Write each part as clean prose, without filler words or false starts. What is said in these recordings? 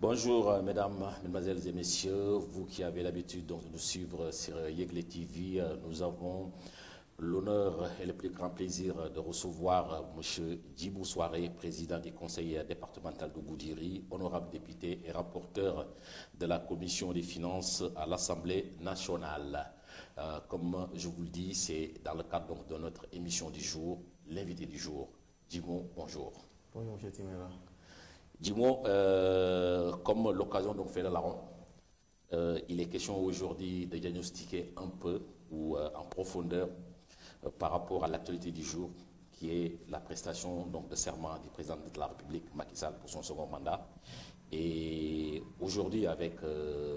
Bonjour mesdames, mesdemoiselles et messieurs, vous qui avez l'habitude de nous suivre sur Yegle TV, nous avons l'honneur et le plus grand plaisir de recevoir M. Djibou Souaré, président du conseil départemental de Goudiri, honorable député et rapporteur de la commission des finances à l'Assemblée nationale. Comme je vous le dis, c'est dans le cadre donc, de notre émission du jour, l'invité du jour. Djibou, bonjour. Bonjour M. Timera. Dis-moi, comme l'occasion donc fait de la ronde, il est question aujourd'hui de diagnostiquer un peu ou en profondeur par rapport à l'actualité du jour, qui est la prestation donc, de serment du président de la République, Macky Sall, pour son second mandat. Et aujourd'hui, avec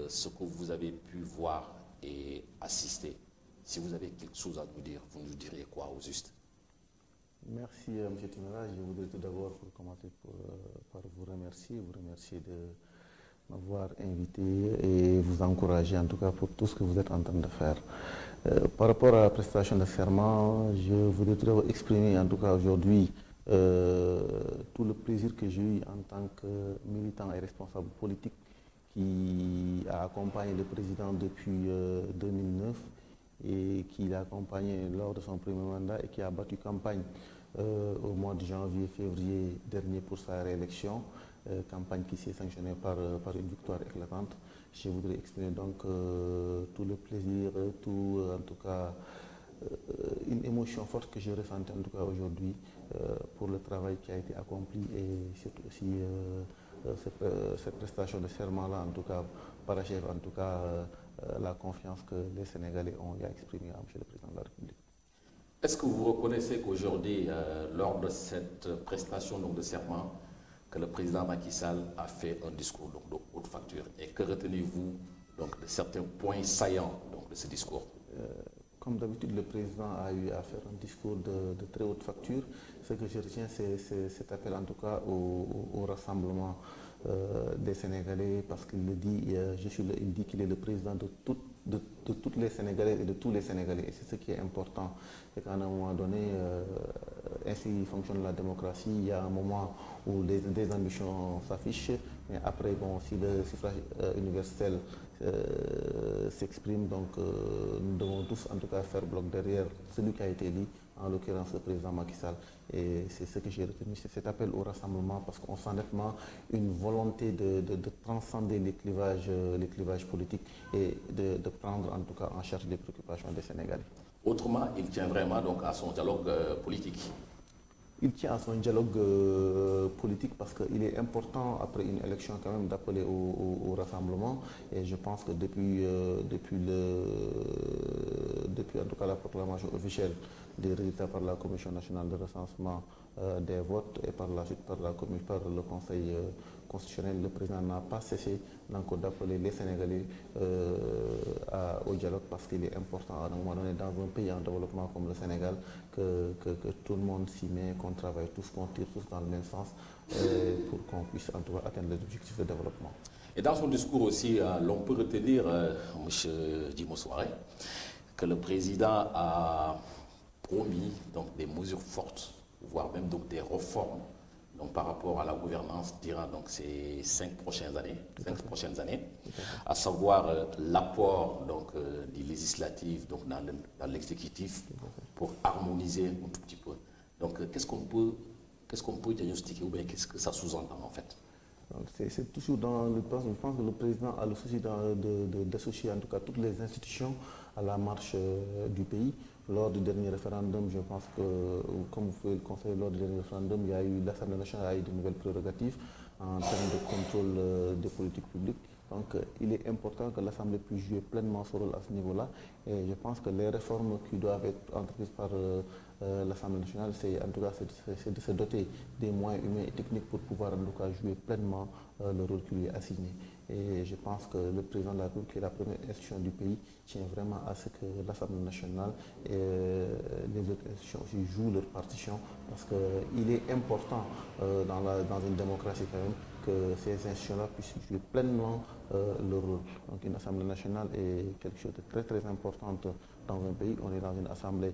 ce que vous avez pu voir et assister, si vous avez quelque chose à nous dire, vous nous diriez quoi au juste? Merci M. Timera. Je voudrais tout d'abord commencer par vous remercier de m'avoir invité et vous encourager en tout cas pour tout ce que vous êtes en train de faire. Par rapport à la prestation de serment, je voudrais tout d'abord exprimer en tout cas aujourd'hui tout le plaisir que j'ai eu en tant que militant et responsable politique qui a accompagné le président depuis 2009 et qui l'a accompagné lors de son premier mandat et qui a battu campagne au mois de janvier-février dernier pour sa réélection, campagne qui s'est sanctionnée par une victoire éclatante. Je voudrais exprimer donc tout le plaisir, en tout cas une émotion forte que j'ai ressentie en tout cas aujourd'hui pour le travail qui a été accompli et surtout aussi cette prestation de serment-là en tout cas parachève en tout cas la confiance que les Sénégalais ont exprimée à M. le Président de la République. Est-ce que vous reconnaissez qu'aujourd'hui, lors de cette prestation donc, de serment, que le président Macky Sall a fait un discours donc, de haute facture? Et que retenez-vous donc, de certains points saillants donc, de ce discours? Comme d'habitude, le président a eu à faire un discours de très haute facture. Ce que je retiens, c'est cet appel en tout cas au rassemblement des Sénégalais, parce qu'il le dit, il dit qu'il est le président de toutes les Sénégalais et de tous les Sénégalais. Et c'est ce qui est important. C'est qu'à un moment donné, ainsi fonctionne la démocratie. Il y a un moment où des ambitions s'affichent, mais après, bon, si le suffrage universel s'exprime, donc nous devons tous en tout cas faire bloc derrière celui qui a été élu, en l'occurrence le président Macky Sall. Et c'est ce que j'ai retenu, c'est cet appel au rassemblement, parce qu'on sent nettement une volonté de transcender les clivages politiques et de prendre en tout cas en charge les préoccupations des Sénégalais. Autrement, il tient vraiment donc à son dialogue politique. Il tient à son dialogue politique parce qu'il est important, après une élection quand même, d'appeler au rassemblement. Et je pense que depuis en tout cas la proclamation officielle des résultats par la Commission nationale de recensement des votes et par la suite par le Conseil constitutionnel, le président n'a pas cessé encore d'appeler les Sénégalais au dialogue, parce qu'il est important à un moment donné dans un pays en développement comme le Sénégal que tout le monde s'y met, qu'on travaille tous, qu'on tire tous dans le même sens pour qu'on puisse en tout cas atteindre les objectifs de développement. Et dans son discours aussi, l'on peut retenir, M. Djibou Souaré, que le président a promis donc, des mesures fortes, voire même donc, des réformes donc, par rapport à la gouvernance durant donc, ces 5 prochaines années, à savoir l'apport du législatif donc, dans l'exécutif pour harmoniser un tout petit peu. Donc qu'est-ce qu'on peut diagnostiquer ou bien qu'est-ce que ça sous-entend en fait? C'est toujours dans le temps, je pense que le président a le souci d'associer en tout cas toutes les institutions à la marche du pays. Lors du dernier référendum, je pense que, comme vous pouvez le constater, lors du dernier référendum, l'Assemblée nationale a eu de nouvelles prérogatives en termes de contrôle des politiques publiques. Donc il est important que l'Assemblée puisse jouer pleinement son rôle à ce niveau-là. Et je pense que les réformes qui doivent être entreprises par l'Assemblée nationale, c'est en tout cas de se doter des moyens humains et techniques pour pouvoir en tout cas jouer pleinement le rôle qui lui est assigné. Et je pense que le président de la République, qui est la première institution du pays, tient vraiment à ce que l'Assemblée nationale et les autres institutions aussi jouent leur partition, parce qu'il est important dans une démocratie quand même que ces institutions-là puissent jouer pleinement leur rôle. Donc une Assemblée nationale est quelque chose de très très important dans un pays. On est dans une Assemblée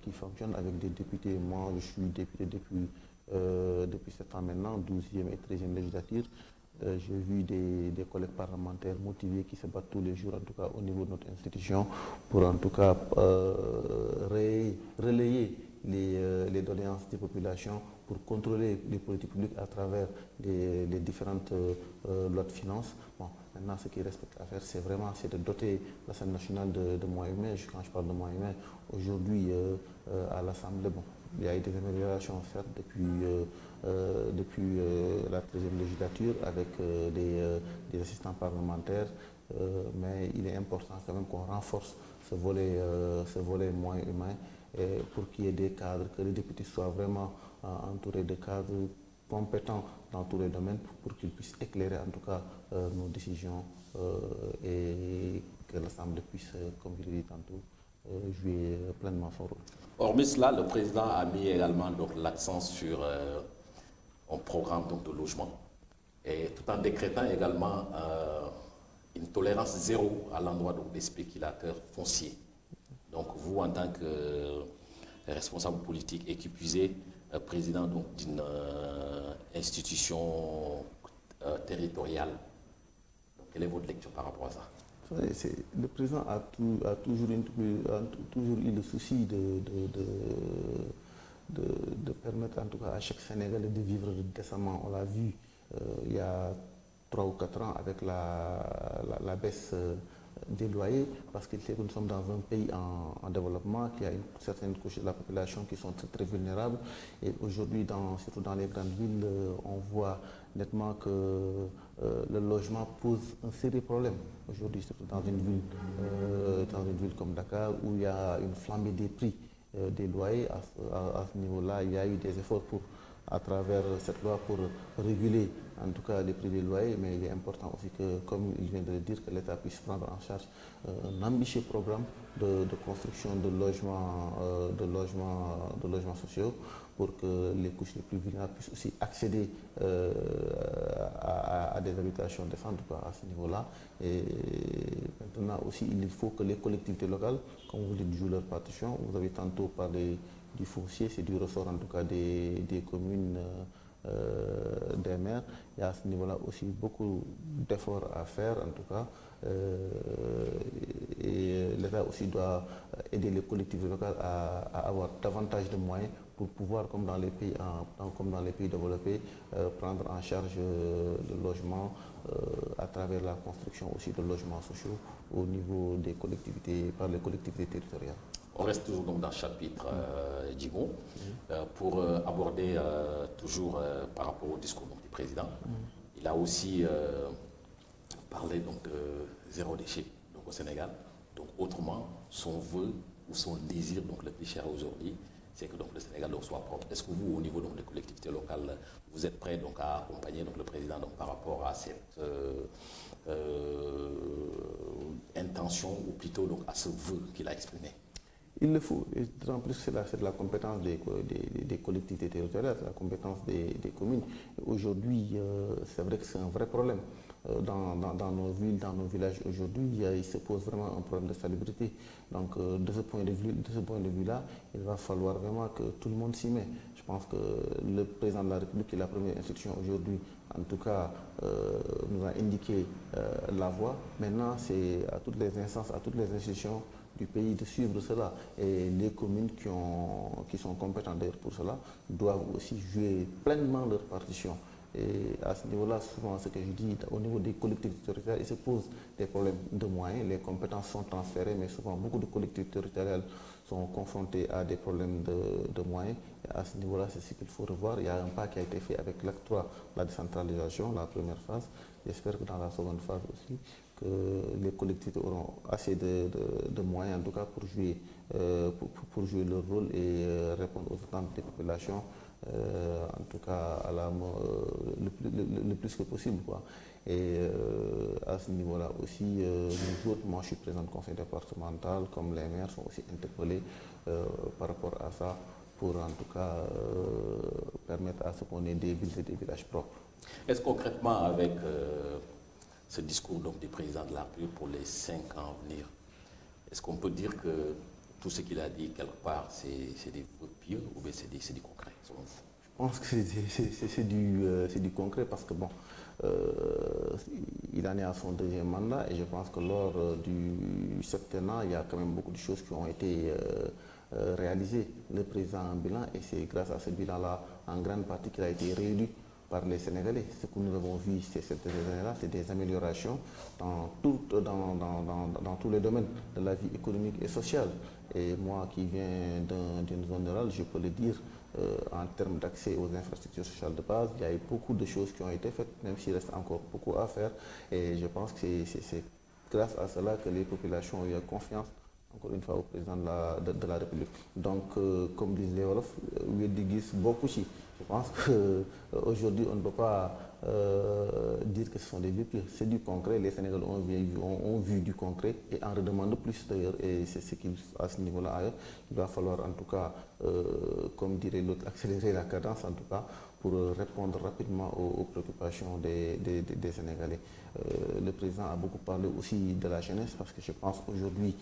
qui fonctionne avec des députés. Moi, je suis député depuis 7 ans maintenant, 12e et 13e législature. J'ai vu des collègues parlementaires motivés qui se battent tous les jours, en tout cas au niveau de notre institution, pour en tout cas relayer les doléances des populations, pour contrôler les politiques publiques à travers les différentes lois de finances. Bon, maintenant, ce qui reste à faire, c'est vraiment de doter l'Assemblée nationale de moyens humains. Quand je parle de moyens humains, aujourd'hui, à l'Assemblée, bon, il y a eu des améliorations certes depuis la 13e législature avec des assistants parlementaires, mais il est important quand même qu'on renforce ce volet moyens humains pour qu'il y ait des cadres, que les députés soient vraiment entourés de cadres compétents dans tous les domaines pour qu'ils puissent éclairer en tout cas nos décisions et que l'Assemblée puisse, comme je l'ai dit tantôt, jouer pleinement son rôle. Hormis cela, le président a mis également l'accent sur un programme de logement, et tout en décrétant également une tolérance zéro à l'endroit des spéculateurs fonciers. Donc vous, en tant que responsable politique et qui plus est président d'une institution territoriale, quelle est votre lecture par rapport à ça? Le président a toujours eu le souci de permettre en tout cas à chaque Sénégalais de vivre décemment. On l'a vu il y a 3 ou 4 ans avec la baisse des loyers, parce que nous sommes dans un pays en développement, qu'il y a une certaine couche de la population qui sont très, très vulnérables. Et aujourd'hui, surtout dans les grandes villes, on voit nettement que le logement pose un sérieux problème. Aujourd'hui, surtout dans une ville comme Dakar, où il y a une flambée des prix des loyers, à ce niveau-là, il y a eu des efforts à travers cette loi pour réguler en tout cas les prix des loyers, mais il est important aussi que, comme il vient de le dire, que l'État puisse prendre en charge un ambitieux programme de construction de logements sociaux pour que les couches les plus vulnérables puissent aussi accéder à des habitations décentes à ce niveau-là. Et maintenant aussi, il faut que les collectivités locales, comme vous dites, jouent leur partition. Vous avez tantôt parlé du foncier, c'est du ressort en tout cas des communes, des maires. Il y a à ce niveau-là aussi beaucoup d'efforts à faire en tout cas. Et l'État aussi doit aider les collectivités locales à avoir davantage de moyens pour pouvoir, comme dans les pays développés, prendre en charge le logement à travers la construction aussi de logements sociaux au niveau des collectivités, par les collectivités territoriales. On reste toujours dans le chapitre Djibo, pour aborder toujours par rapport au discours du président. Il a aussi parlé de zéro déchet au Sénégal. Donc autrement, son vœu ou son désir le plus cher aujourd'hui, c'est que le Sénégal soit propre. Est-ce que vous, au niveau des collectivités locales, vous êtes prêts à accompagner le président par rapport à cette intention, ou plutôt à ce vœu qu'il a exprimé? Il le faut. Et en plus, c'est la compétence des collectivités territoriales, c'est la compétence des communes. Aujourd'hui, c'est vrai que c'est un vrai problème. Dans nos villes, dans nos villages aujourd'hui, il se pose vraiment un problème de salubrité. Donc, de ce point de vue-là, il va falloir vraiment que tout le monde s'y mette. Je pense que le président de la République, qui est la première institution aujourd'hui, en tout cas, nous a indiqué la voie. Maintenant, c'est à toutes les instances, à toutes les institutions du pays de suivre cela, et les communes qui sont compétentes d'ailleurs pour cela doivent aussi jouer pleinement leur partition. Et à ce niveau-là, souvent, ce que je dis, au niveau des collectivités territoriales, il se pose des problèmes de moyens. Les compétences sont transférées, mais souvent, beaucoup de collectivités territoriales sont confrontées à des problèmes de moyens. Et à ce niveau-là, c'est ce qu'il faut revoir. Il y a un pas qui a été fait avec l'acte 3, la décentralisation, la première phase. J'espère que dans la seconde phase aussi, que les collectivités auront assez de moyens, en tout cas, pour jouer leur rôle et répondre aux attentes des populations, en tout cas le plus que possible, quoi. Et à ce niveau-là aussi, nous autres, moi je suis président du conseil départemental, comme les maires sont aussi interpellés par rapport à ça, pour en tout cas permettre à ce qu'on ait des villes et des villages propres. Est-ce concrètement, avec ce discours du président de la République pour les 5 ans à venir, est-ce qu'on peut dire que tout ce qu'il a dit quelque part, c'est des vœux pieux, ou bien c'est du concret, selon vous? pense que c'est du concret parce que bon, il en est à son deuxième mandat et je pense que lors du septennat, il y a quand même beaucoup de choses qui ont été réalisées. Le président a un bilan et c'est grâce à ce bilan-là, en grande partie, qu'il a été réélu par les Sénégalais. Ce que nous avons vu ces années-là, c'est des améliorations dans tous les domaines de la vie économique et sociale. Et moi qui viens d'une zone rurale, je peux le dire, en termes d'accès aux infrastructures sociales de base, il y a eu beaucoup de choses qui ont été faites, même s'il reste encore beaucoup à faire. Et je pense que c'est grâce à cela que les populations ont eu confiance, encore une fois, au président de la République. Donc, comme disait Wolof, beaucoup. Je pense qu'aujourd'hui, on ne peut pas dire que ce sont des vieux pieds. C'est du concret. Les Sénégalais ont vu du concret et en redemandent plus d'ailleurs. Et c'est ce qui, à ce niveau-là, il va falloir en tout cas, comme dirait l'autre, accélérer la cadence en tout cas pour répondre rapidement aux préoccupations des Sénégalais. Le président a beaucoup parlé aussi de la jeunesse parce que je pense aujourd'hui,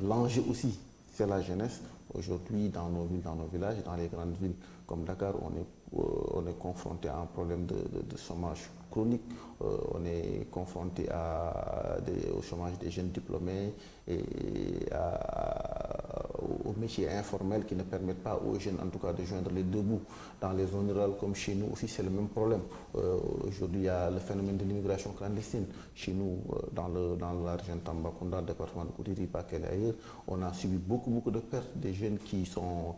l'enjeu aussi, c'est la jeunesse. Aujourd'hui, dans nos villes, dans nos villages, dans les grandes villes comme Dakar, on est confronté à un problème de chômage chronique. On est confronté au chômage des jeunes diplômés et aux métiers informels qui ne permettent pas aux jeunes, en tout cas, de joindre les deux bouts. Dans les zones rurales comme chez nous aussi, c'est le même problème. Aujourd'hui, il y a le phénomène de l'immigration clandestine. Chez nous, dans la région de Tambacounda, le département de Goudiri, Bakel et ailleurs, on a subi beaucoup de pertes. Des jeunes qui sont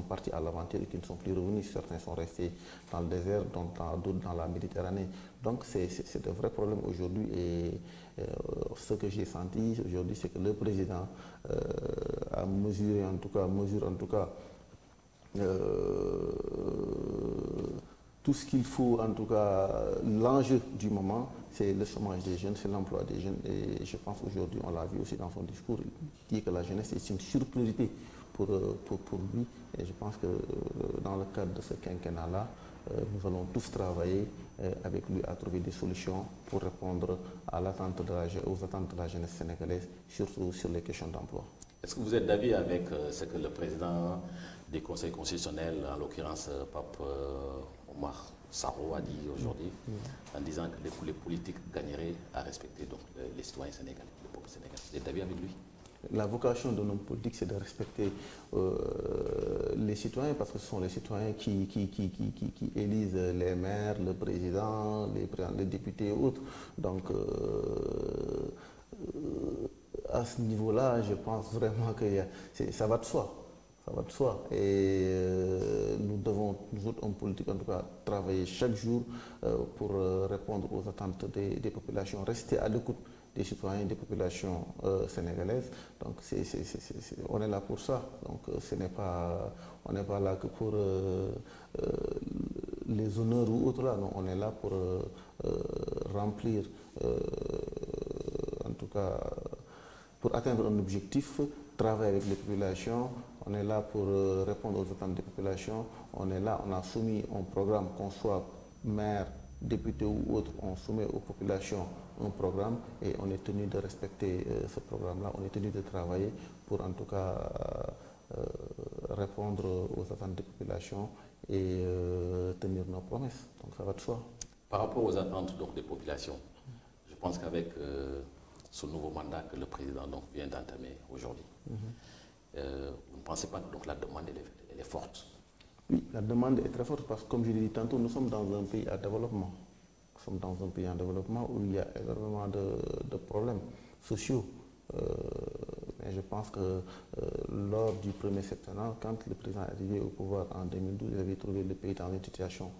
partis à l'aventure et qui ne sont plus revenus. Certains sont restés dans le désert, d'autres dans la Méditerranée. Donc, c'est un vrai problème aujourd'hui. Et ce que j'ai senti aujourd'hui, c'est que le président a mesuré, en tout cas, tout ce qu'il faut, en tout cas, l'enjeu du moment, c'est le chômage des jeunes, c'est l'emploi des jeunes. Et je pense aujourd'hui, on l'a vu aussi dans son discours, il dit que la jeunesse est une surpriorité pour lui. Et je pense que dans le cadre de ce quinquennat-là, nous allons tous travailler avec lui à trouver des solutions pour répondre aux attentes de la jeunesse sénégalaise, surtout sur les questions d'emploi. Est-ce que vous êtes d'avis avec ce que le président des conseils constitutionnels, en l'occurrence Pape Omar Sarro, a dit aujourd'hui, en disant que les politiques gagneraient à respecter donc, les citoyens sénégalais, le peuple sénégalais? Vous êtes d'avis avec lui? La vocation de nos politiques, c'est de respecter les citoyens, parce que ce sont les citoyens qui élisent les maires, le président, les députés et autres. Donc, à ce niveau-là, je pense vraiment que ça va de soi. Ça va de soi. Et nous devons, nous autres hommes politiques, en tout cas, travailler chaque jour pour répondre aux attentes des populations, rester à l'écoute des citoyens, des populations sénégalaises. Donc, on est là pour ça. Donc, on n'est pas là que pour les honneurs ou autres là. Non, on est là pour remplir, en tout cas, pour atteindre un objectif, travailler avec les populations. On est là pour répondre aux attentes des populations. On est là, on a soumis un programme, qu'on soit maire, député ou autre, on soumet aux populations un programme et on est tenu de respecter ce programme-là. On est tenu de travailler pour en tout cas répondre aux attentes des populations et tenir nos promesses. Donc ça va de soi. Par rapport aux attentes donc, des populations, je pense qu'avec ce nouveau mandat que le président donc, vient d'entamer aujourd'hui, vous ne pensez pas que donc, la demande elle est forte? Oui, la demande est très forte parce que, comme je l'ai dit tantôt, nous sommes dans un pays à développement. Nous sommes dans un pays en développement où il y a énormément de problèmes sociaux. Mais je pense que lors du premier septennat, quand le président est arrivé au pouvoir en 2012, il avait trouvé le pays dans une situation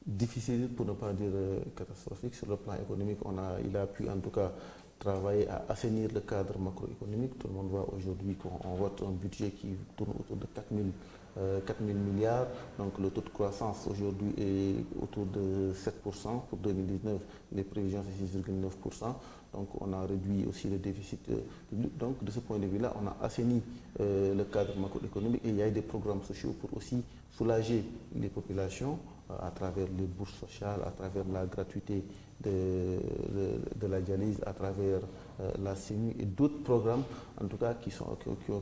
difficile, pour ne pas dire catastrophique. Sur le plan économique, il a pu en tout cas travailler à assainir le cadre macroéconomique. Tout le monde voit aujourd'hui qu'on vote un budget qui tourne autour de 4 000 milliards. Donc le taux de croissance aujourd'hui est autour de 7% pour 2019. Les prévisions, c'est 6,9%. Donc on a réduit aussi le déficit public. Donc de ce point de vue-là, on a assaini le cadre macroéconomique et il y a eu des programmes sociaux pour aussi soulager les populations à travers les bourses sociales, à travers la gratuité de la dialyse, à travers la CIMU et d'autres programmes, en tout cas, qui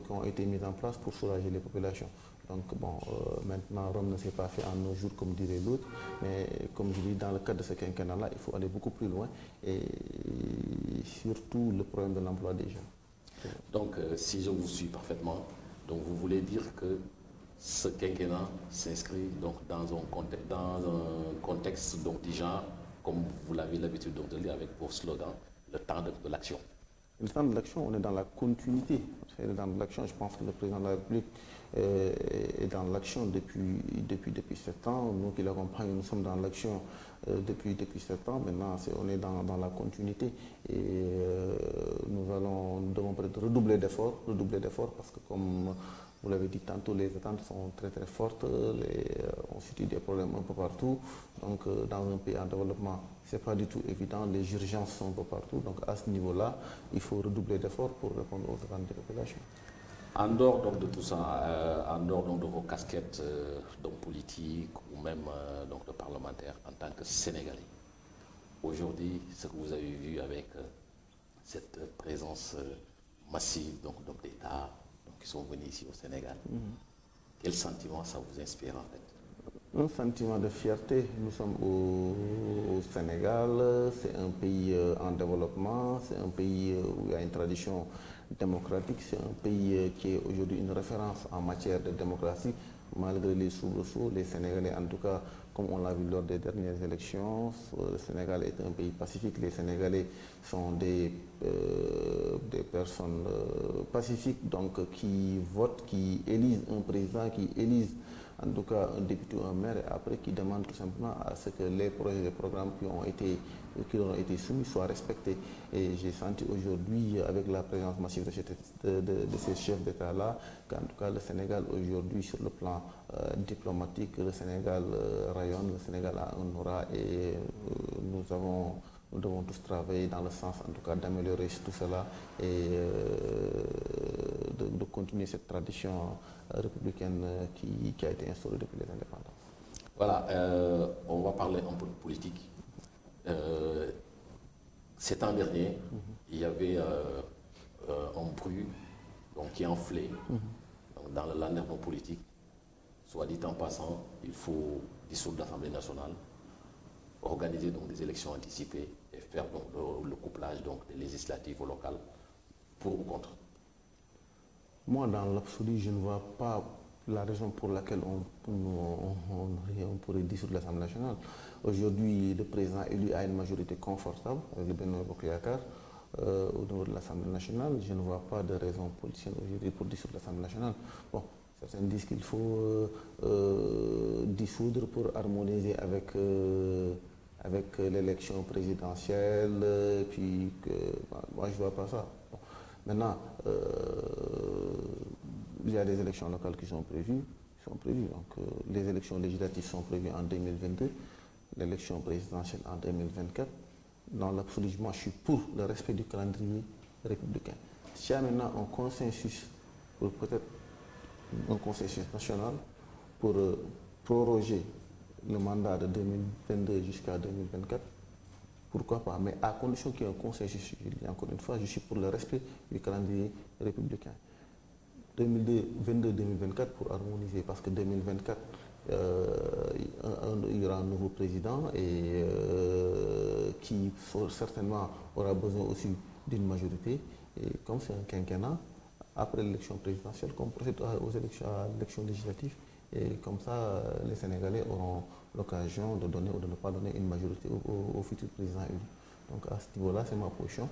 ont été mis en place pour soulager les populations. Donc bon, maintenant Rome ne s'est pas fait en un jour comme dirait l'autre, mais comme je dis, dans le cadre de ce quinquennat-là, il faut aller beaucoup plus loin et surtout le problème de l'emploi des jeunes. Donc, si je vous suis parfaitement, donc vous voulez dire que ce quinquennat s'inscrit donc dans un contexte donc du genre, comme vous l'avez l'habitude de lire avec vos slogans, le temps de l'action. Le temps de l'action, on est dans la continuité. C'est le temps de l'action. Je pense que le président de la République est dans l'action depuis 7 ans. Nous qui l'accompagnons, nous sommes dans l'action depuis 7 ans. Maintenant, on est dans la continuité. Et nous devons peut-être redoubler d'efforts parce que comme vous l'avez dit tantôt, les attentes sont très très fortes, on situe des problèmes un peu partout. Donc dans un pays en développement, ce n'est pas du tout évident, les urgences sont un peu partout. Donc à ce niveau-là, il faut redoubler d'efforts pour répondre aux attentes des populations. En dehors donc de tout ça, en dehors donc de vos casquettes donc politiques ou même donc de parlementaires en tant que Sénégalais, aujourd'hui, ce que vous avez vu avec cette présence massive donc d'États qui sont venus ici au Sénégal, quel sentiment ça vous inspire en fait? Un sentiment de fierté. Nous sommes au Sénégal, c'est un pays en développement, c'est un pays où il y a une tradition démocratique, c'est un pays qui est aujourd'hui une référence en matière de démocratie. Malgré les soubresauts, les Sénégalais, en tout cas, comme on l'a vu lors des dernières élections, le Sénégal est un pays pacifique. Les Sénégalais sont des personnes pacifiques, donc qui votent, qui élisent un président, qui élisent en tout cas un député ou un maire, et après qui demandent tout simplement à ce que les projets et programmes qui leur ont été soumis soient respectés. Et j'ai senti aujourd'hui, avec la présence massive de ces chefs d'État-là, qu'en tout cas le Sénégal aujourd'hui, sur le plan diplomatique, le Sénégal rayonne, le Sénégal a un aura et nous devons tous travailler dans le sens en tout cas d'améliorer tout cela et de continuer cette tradition républicaine qui a été instaurée depuis les indépendances. Voilà, on va parler un peu de politique. Ces temps derniers, il y avait un bruit donc, qui enflait dans le landerneau politique. Soit dit en passant, il faut dissoudre l'Assemblée nationale, organiser donc des élections anticipées et faire donc, le couplage donc, des législatives au local, pour ou contre. Moi, dans l'absolu, je ne vois pas la raison pour laquelle on pourrait dissoudre l'Assemblée nationale. Aujourd'hui, le président élu a une majorité confortable avec le Benno Bokk Yakaar au niveau de l'Assemblée nationale. Je ne vois pas de raison politicienne aujourd'hui pour dissoudre l'Assemblée nationale. Bon, certains disent qu'il faut dissoudre pour harmoniser avec l'élection présidentielle, et puis moi je ne vois pas ça. Bon. Maintenant, il y a des élections locales qui sont prévues. Donc, les élections législatives sont prévues en 2022, l'élection présidentielle en 2024. Dans l'absolu, moi je suis pour le respect du calendrier républicain. S'il y a maintenant un consensus, peut-être un consensus national, pour proroger le mandat de 2022 jusqu'à 2024, pourquoi pas, mais à condition qu'il y ait un consensus. Encore une fois, je suis pour le respect du calendrier républicain. 2022-2024 pour harmoniser, parce que 2024, il y aura un nouveau président et qui certainement aura besoin aussi d'une majorité. Et comme c'est un quinquennat, après l'élection présidentielle, qu'on procède à l'élection législative, et comme ça, les Sénégalais auront l'occasion de donner ou de ne pas donner une majorité au futur président élu. Donc à ce niveau-là, c'est ma position.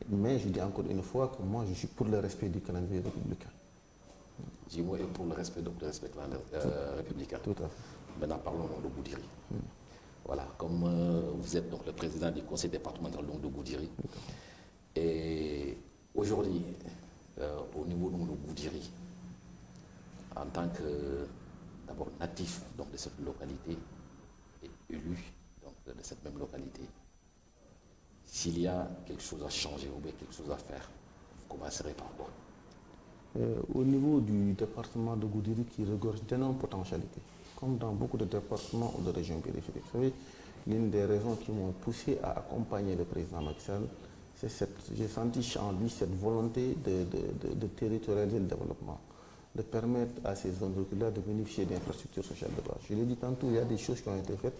Mais je dis encore une fois que moi, je suis pour le respect du calendrier républicain. Jimo est pour le respect du républicain. Tout à fait. Maintenant, parlons de Goudiri. Voilà, comme vous êtes donc le président du conseil départemental donc, de Goudiri. Et aujourd'hui, au niveau donc, de Goudiri, en tant que d'abord natif donc, de cette localité et élu donc, de cette même localité, s'il y a quelque chose à changer ou bien quelque chose à faire, vous commencerez par quoi? Au niveau du département de Goudiri qui regorge d'énormes potentialités, comme dans beaucoup de départements ou de régions périphériques. Vous savez, l'une des raisons qui m'ont poussé à accompagner le président Macky Sall, c'est j'ai senti en lui cette volonté de territorialiser le développement. de permettre à ces zones rurales de bénéficier d'infrastructures sociales de base. Je l'ai dit tantôt, il y a des choses qui ont été faites,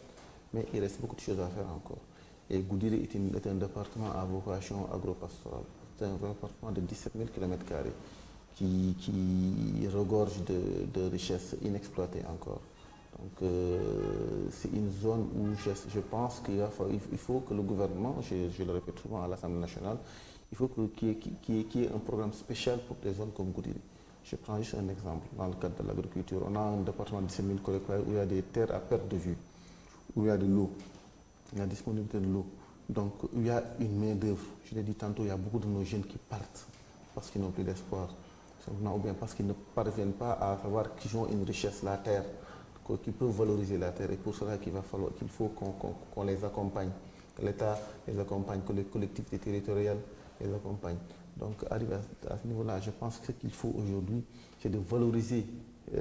mais il reste beaucoup de choses à faire encore. Et Goudiri est un département à vocation agro-pastorale. C'est un département de 17 000 km qui regorge de richesses inexploitées encore. Donc c'est une zone où je pense qu'il faut que le gouvernement, je le répète souvent à l'Assemblée nationale, il faut qu'il y ait un programme spécial pour des zones comme Goudiri. Je prends juste un exemple. Dans le cadre de l'agriculture, on a un département de 17 000 km où il y a des terres à perte de vue, où il y a de l'eau, il y a la disponibilité de l'eau. Donc il y a une main-d'œuvre. Je l'ai dit tantôt, il y a beaucoup de nos jeunes qui partent parce qu'ils n'ont plus d'espoir, ou bien parce qu'ils ne parviennent pas à savoir qu'ils ont une richesse, la terre, qu'ils peuvent valoriser la terre. Et pour cela qu'il faut qu'on les accompagne, que l'État les accompagne, que les collectivités territoriales les accompagnent. Donc arrivé à ce niveau-là, je pense que ce qu'il faut aujourd'hui, c'est de valoriser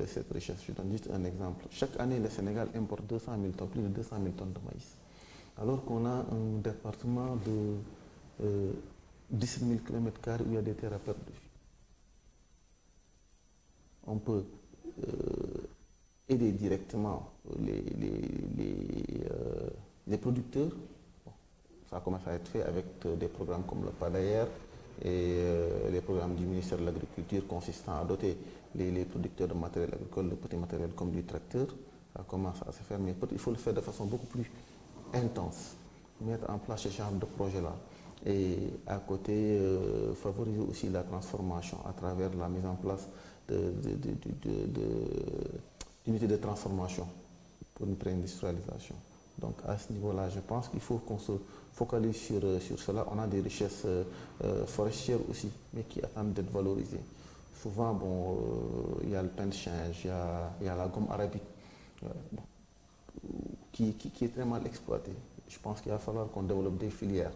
cette richesse. Je donne juste un exemple. Chaque année, le Sénégal importe 200 000 tonnes, plus de 200 000 tonnes de maïs. Alors qu'on a un département de 17 000 km où il y a des terres à perte de vue. On peut aider directement les producteurs. Bon, ça commence à être fait avec des programmes comme le PADAER et les programmes du ministère de l'Agriculture consistant à doter les producteurs de matériel agricole, de petits matériels comme du tracteur. Ça commence à se faire, mais il faut le faire de façon beaucoup plus intense, mettre en place ce genre de projet-là. Et à côté, favoriser aussi la transformation à travers la mise en place d'unités de transformation pour une réindustrialisation. Donc à ce niveau-là, je pense qu'il faut qu'on se focalise sur cela. On a des richesses forestières aussi, mais qui attendent d'être valorisées. Souvent, bon, il y a le pain de change, il y a la gomme arabique, bon, qui est très mal exploitée. Je pense qu'il va falloir qu'on développe des filières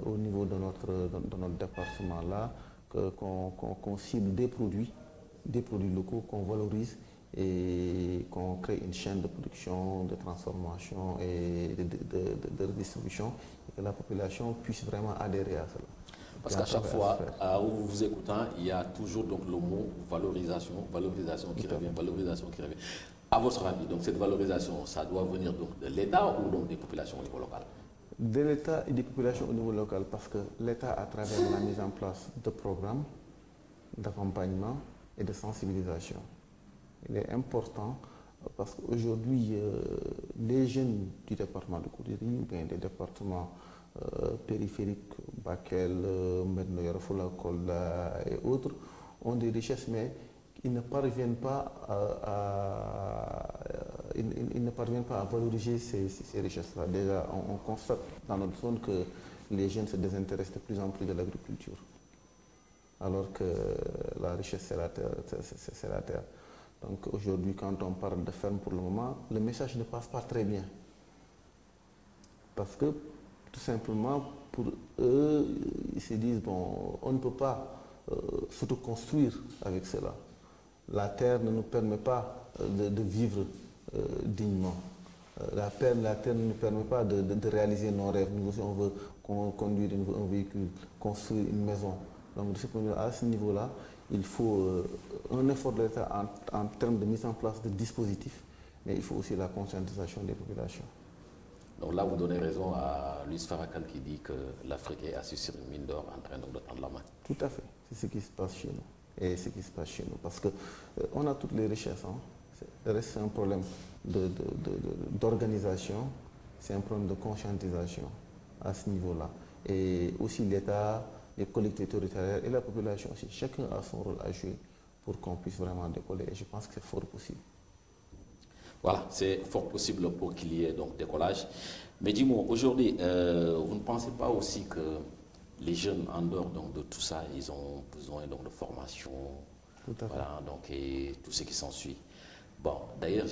au niveau de notre département-là, qu'on cible des produits locaux, qu'on valorise et qu'on crée une chaîne de production, de transformation et de redistribution et que la population puisse vraiment adhérer à cela. Parce qu'à chaque fois, où vous écoutant, il y a toujours donc le mot valorisation qui revient. À votre avis, donc cette valorisation, ça doit venir donc de l'État ou donc des populations au niveau local? De l'État et des populations au niveau local, parce que l'État, à travers la mise en place de programmes d'accompagnement et de sensibilisation, il est important parce qu'aujourd'hui, les jeunes du département de Goudiri, ou bien des départements périphériques, Bakel, Medina Yoro Foulah, Kolda et autres, ont des richesses, mais ils ne parviennent pas à valoriser ces richesses-là. Déjà, on constate dans notre zone que les jeunes se désintéressent de plus en plus de l'agriculture, alors que la richesse, c'est la terre. Donc aujourd'hui, quand on parle de ferme pour le moment, le message ne passe pas très bien. Parce que, tout simplement, pour eux, ils se disent, bon, on ne peut pas s'autoconstruire avec cela. La terre ne nous permet pas de vivre dignement. La terre ne nous permet pas de réaliser nos rêves. Nous aussi, on veut conduire un véhicule, construire une maison. Donc, de ce point de vue, à ce niveau-là, il faut un effort de l'État en termes de mise en place de dispositifs, mais il faut aussi la conscientisation des populations. Donc là, vous donnez raison à Luis Farrakhan qui dit que l'Afrique est assise sur une mine d'or en train de tendre la main. Tout à fait. C'est ce qui se passe chez nous. Et ce qui se passe chez nous. Parce qu'on a toutes les richesses. Hein. C'est un problème d'organisation, c'est un problème de conscientisation à ce niveau-là. Et aussi l'État, les collectivités territoriales et la population aussi. Chacun a son rôle à jouer pour qu'on puisse vraiment décoller. Et je pense que c'est fort possible. Voilà, c'est fort possible pour qu'il y ait donc décollage. Mais dis-moi, aujourd'hui, vous ne pensez pas aussi que les jeunes, en dehors donc, de tout ça, ils ont besoin donc, de formation, tout à fait. Voilà, donc, et tout ce qui s'ensuit. Bon, d'ailleurs,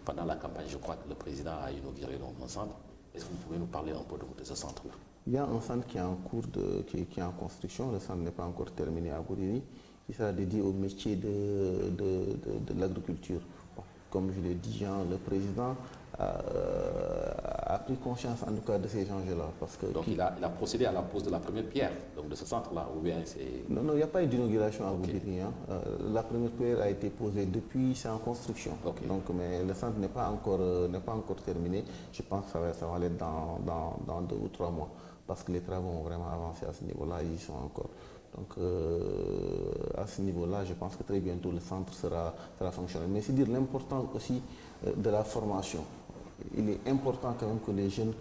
pendant la campagne, je crois que le président a inauguré donc, un centre. Est-ce que vous pouvez nous parler un peu de ce centre-là? Il y a un centre qui est en cours, qui est en construction. Le centre n'est pas encore terminé à Goudiri, qui sera dédié au métier de l'agriculture. Bon, comme je l'ai dit, le président a a pris conscience en tout cas de ces enjeux-là. Donc il a procédé à la pose de la première pierre donc de ce centre-là, ou bien c'est... Non, non, il n'y a pas eu d'inauguration à Goudiri. Hein. La première pierre a été posée depuis, c'est en construction. Okay. Donc, mais le centre n'est pas encore terminé. Je pense que ça va aller dans 2 ou 3 mois. Parce que les travaux ont vraiment avancé à ce niveau-là, ils y sont encore. Donc à ce niveau-là, je pense que très bientôt le centre sera fonctionnel. Mais c'est dire l'importance aussi de la formation. Il est important quand même que les jeunes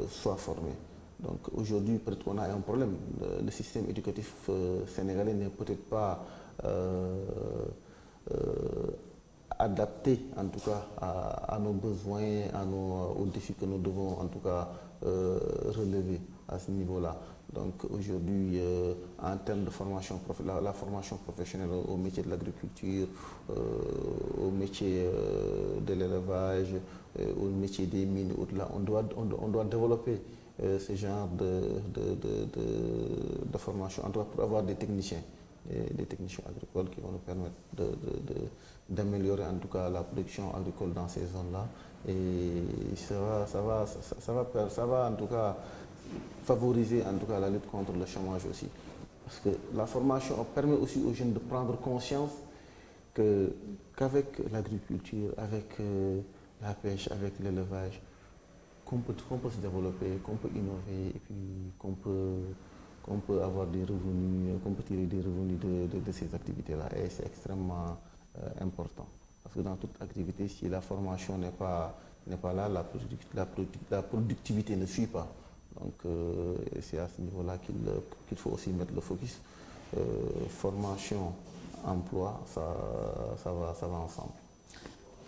soient formés. Donc aujourd'hui, peut-être qu'on a un problème. Le système éducatif sénégalais n'est peut-être pas adapté en tout cas à nos besoins, aux défis que nous devons en tout cas relever à ce niveau-là. Donc aujourd'hui, en termes de formation, la formation professionnelle au métier de l'agriculture, au métier de l'élevage, au métier des mines, on doit développer ce genre de formation, en tout cas pour avoir des techniciens agricoles qui vont nous permettre d'améliorer en tout cas la production agricole dans ces zones-là. Et ça va en tout cas favoriser en tout cas la lutte contre le chômage aussi. Parce que la formation permet aussi aux jeunes de prendre conscience qu'avec l'agriculture, avec la pêche, avec l'élevage, qu'on peut se développer, qu'on peut innover et puis qu'on peut avoir des revenus, qu'on peut tirer des revenus de ces activités-là. Et c'est extrêmement important. Parce que dans toute activité, si la formation n'est pas là, la productivité ne suit pas. Donc c'est à ce niveau-là qu'il faut aussi mettre le focus. Formation, emploi, ça va ensemble.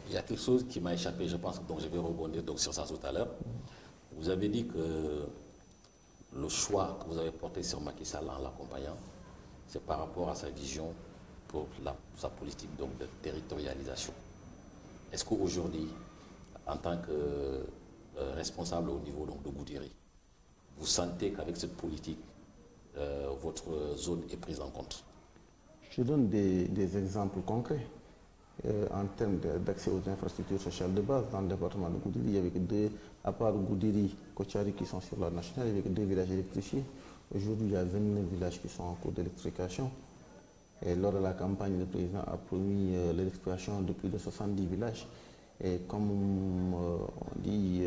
Il y a quelque chose qui m'a échappé, je pense, donc je vais rebondir donc sur ça tout à l'heure. Vous avez dit que le choix que vous avez porté sur Macky Sall en l'accompagnant, c'est par rapport à sa vision pour sa politique donc, de territorialisation. Est-ce qu'aujourd'hui, en tant que responsable au niveau donc, de Goudiri, vous sentez qu'avec cette politique, votre zone est prise en compte? Je donne des exemples concrets. En termes d'accès aux infrastructures sociales de base, dans le département de Goudiri, il y avait que deux, à part Goudiri, Kochari qui sont sur la nationale, il y avait que 2 villages électrifiés. Aujourd'hui, il y a 29 villages qui sont en cours d'électrification. Et lors de la campagne, le président a promis l'électrification de plus de 70 villages. Et comme on dit,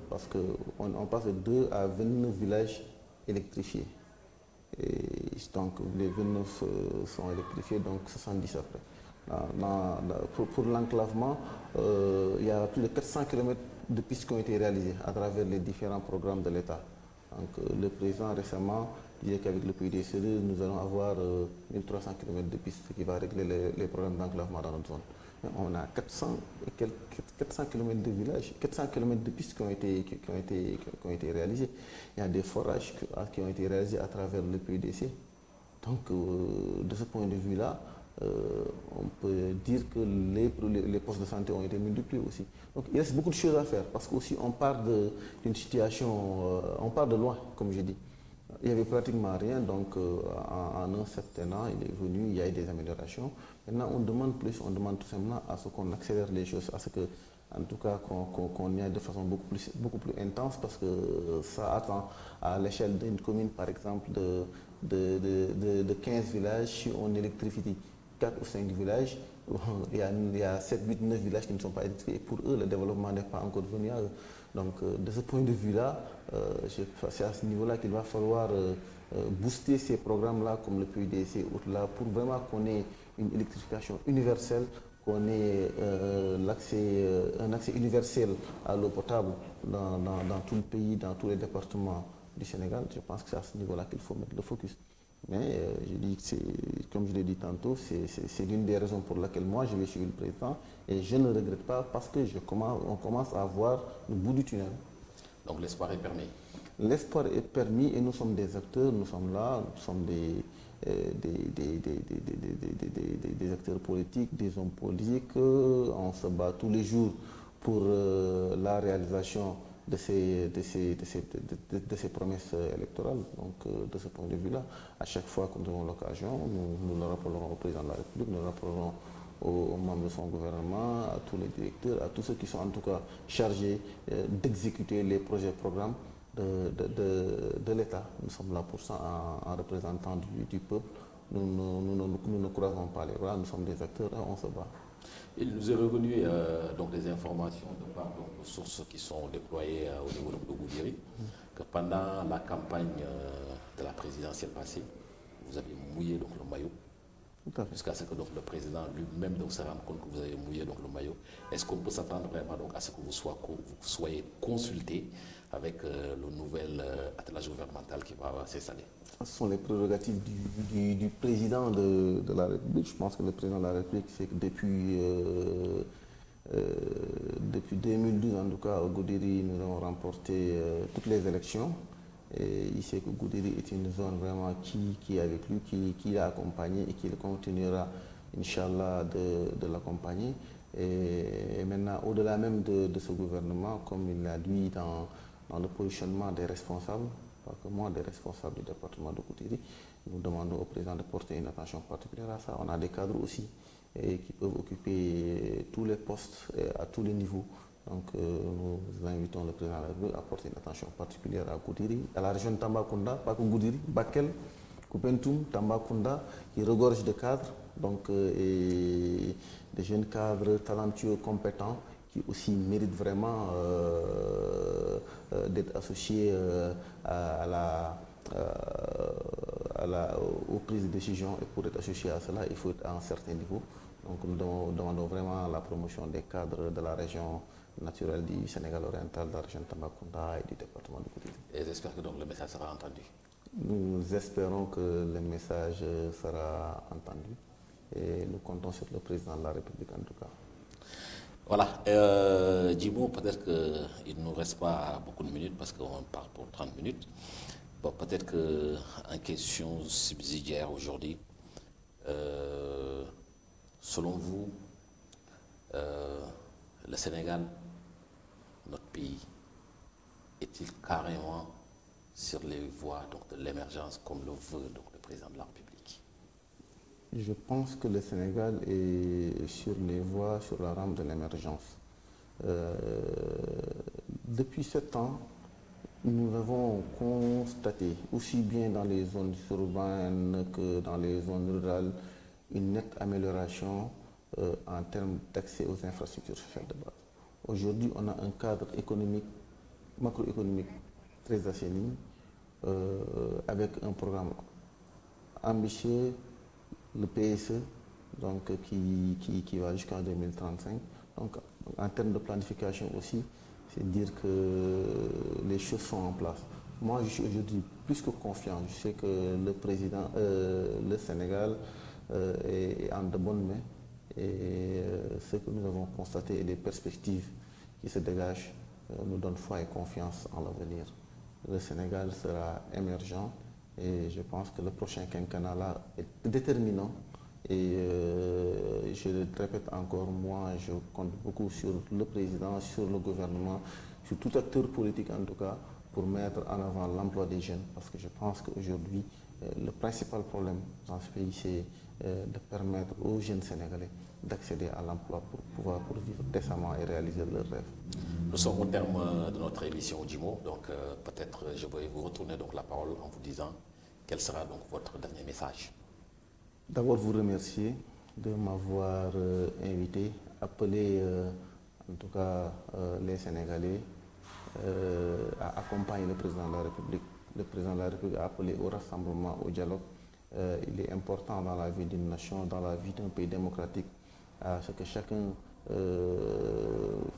parce qu'on passe de 2 à 29 villages électrifiés. Et donc les 29 sont électrifiés, donc 70 après. Pour l'enclavement, il y a plus de 400 km de pistes qui ont été réalisées à travers les différents programmes de l'État. Donc le président récemment disait qu'avec le PUDC, nous allons avoir 1300 km de pistes qui va régler les problèmes d'enclavement dans notre zone. On a 400 km de villages, 400 km de pistes qui ont été réalisées. Il y a des forages qui ont été réalisés à travers le PUDC. Donc, de ce point de vue-là, on peut dire que les postes de santé ont été multipliés aussi. Donc, il reste beaucoup de choses à faire parce qu'aussi on part d'une situation, on part de loin, comme je dis. Il n'y avait pratiquement rien, donc en un certain an, il est venu, il y a eu des améliorations. Maintenant, on demande plus, on demande tout simplement à ce qu'on accélère les choses, à ce que, en tout cas, qu'on y aille de façon beaucoup plus intense, parce que ça attend à l'échelle d'une commune, par exemple, de 15 villages, si on électrifie 4 ou 5 villages, il y a 7, 8, 9 villages qui ne sont pas électrifiés. Et pour eux, le développement n'est pas encore venu à eux. Donc, de ce point de vue-là, c'est à ce niveau-là qu'il va falloir booster ces programmes-là, comme le PUDC, là, pour vraiment qu'on ait une électrification universelle, qu'on ait un accès universel à l'eau potable dans tout le pays, dans tous les départements du Sénégal. Je pense que c'est à ce niveau-là qu'il faut mettre le focus. Mais je dis que comme je l'ai dit tantôt, c'est l'une des raisons pour laquelle moi je vais suivre le président et je ne regrette pas parce que on commence à voir le bout du tunnel. Donc l'espoir est permis. L'espoir est permis et nous sommes des acteurs, nous sommes là, nous sommes des acteurs politiques, des hommes politiques. On se bat tous les jours pour la réalisation de ces promesses électorales. Donc, de ce point de vue-là, à chaque fois que nous avons l'occasion, nous le rappellerons au président de la République, nous le rappellerons aux membres de son gouvernement, à tous les directeurs, à tous ceux qui sont en tout cas chargés d'exécuter les projets et programmes de l'État. Nous sommes là pour ça en représentant du peuple. Nous ne croisons pas les bras, nous sommes des acteurs, on se bat. Il nous est revenu donc des informations de part de sources qui sont déployées au niveau de Goudiri, que pendant la campagne de la présidentielle passée, vous avez mouillé donc le maillot. Jusqu'à ce que donc, le président lui-même se rende compte que vous avez mouillé donc, le maillot. Est-ce qu'on peut s'attendre vraiment donc, à ce que vous soyez consulté avec le nouvel attelage gouvernemental qui va s'installer? Ce sont les prérogatives du président de la République. Je pense que le président de la République, c'est que depuis 2012, en tout cas, au Goudiri, nous avons remporté toutes les élections. Et il sait que Goudiri est une zone vraiment qui est avec lui, qui l'a accompagné et qui continuera, Inch'Allah, de l'accompagner. Et maintenant, au-delà même de ce gouvernement, comme il l'a dit dans le positionnement des responsables, pas que moi, des responsables du département de Goudiri, nous demandons au président de porter une attention particulière à ça. On a des cadres aussi qui peuvent occuper tous les postes à tous les niveaux. Donc nous invitons le président de la République à porter une attention particulière à Goudiri, à la région de Tambacounda, pas que Goudiri, Bakel, Koupentoum, Tambacounda, qui regorge de cadres, donc et des jeunes cadres talentueux, compétents, qui aussi méritent vraiment d'être associés aux prises de décision. Et pour être associé à cela, il faut être à un certain niveau. Donc nous demandons vraiment la promotion des cadres de la région naturelle du Sénégal oriental, de la région de Tambacounda et du département de Goudiri. Et j'espère que donc le message sera entendu. Nous espérons que le message sera entendu et nous comptons sur le président de la République en tout cas. Voilà, Djimo, peut-être qu'il ne nous reste pas beaucoup de minutes parce qu'on part pour 30 minutes. Bon, peut-être qu'en question subsidiaire aujourd'hui, selon vous, le Sénégal, notre pays, est-il carrément sur les voies donc, de l'émergence comme le veut donc, le président de la République? Je pense que le Sénégal est sur les voies, sur la rampe de l'émergence. Depuis 7 ans, nous avons constaté, aussi bien dans les zones urbaines que dans les zones rurales, une nette amélioration en termes d'accès aux infrastructures sociales de base. Aujourd'hui, on a un cadre économique, macroéconomique très assaini, avec un programme ambitieux, le PSE, donc, qui va jusqu'en 2035. Donc, en termes de planification aussi, c'est dire que les choses sont en place. Moi, je suis aujourd'hui plus que confiant. Je sais que le président, le Sénégal est en de bonnes mains. Et ce que nous avons constaté et les perspectives qui se dégagent nous donnent foi et confiance en l'avenir. Le Sénégal sera émergent et je pense que le prochain quinquennat là est déterminant. Et je le répète encore, moi je compte beaucoup sur le président, sur le gouvernement, sur tout acteur politique en tout cas, pour mettre en avant l'emploi des jeunes. Parce que je pense qu'aujourd'hui, le principal problème dans ce pays, c'est de permettre aux jeunes Sénégalais d'accéder à l'emploi pour vivre décemment et réaliser leurs rêves. Nous sommes au terme de notre émission Djimo, donc peut-être je vais vous retourner donc la parole en vous disant quel sera donc votre dernier message. D'abord vous remercier de m'avoir invité, appelé en tout cas les Sénégalais à accompagner le président de la République. Le président de la République a appelé au rassemblement, au dialogue. Il est important dans la vie d'une nation, dans la vie d'un pays démocratique, à ce que chacun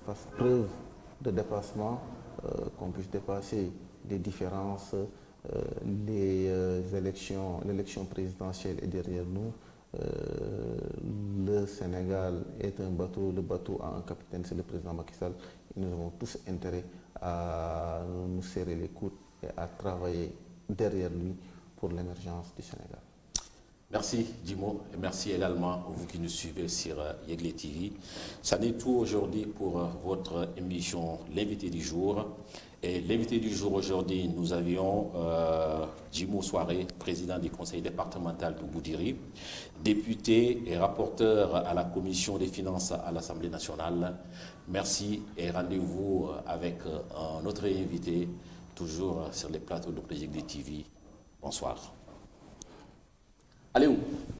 fasse preuve de dépassement, qu'on puisse dépasser les différences. L'élection présidentielle est derrière nous. Le Sénégal est un bateau, le bateau a un capitaine, c'est le président Macky Sall. Et nous avons tous intérêt à nous serrer les coudes et à travailler derrière lui pour l'émergence du Sénégal. Merci Djimo et merci également à vous qui nous suivez sur Yegle TV. Ça n'est tout aujourd'hui pour votre émission L'invité du jour. Et l'invité du jour aujourd'hui, nous avions Djimo Souaré, président du conseil départemental de Goudiri, député et rapporteur à la commission des finances à l'Assemblée nationale. Merci et rendez-vous avec un autre invité, toujours sur les plateaux de Project TV. Bonsoir. Allez où?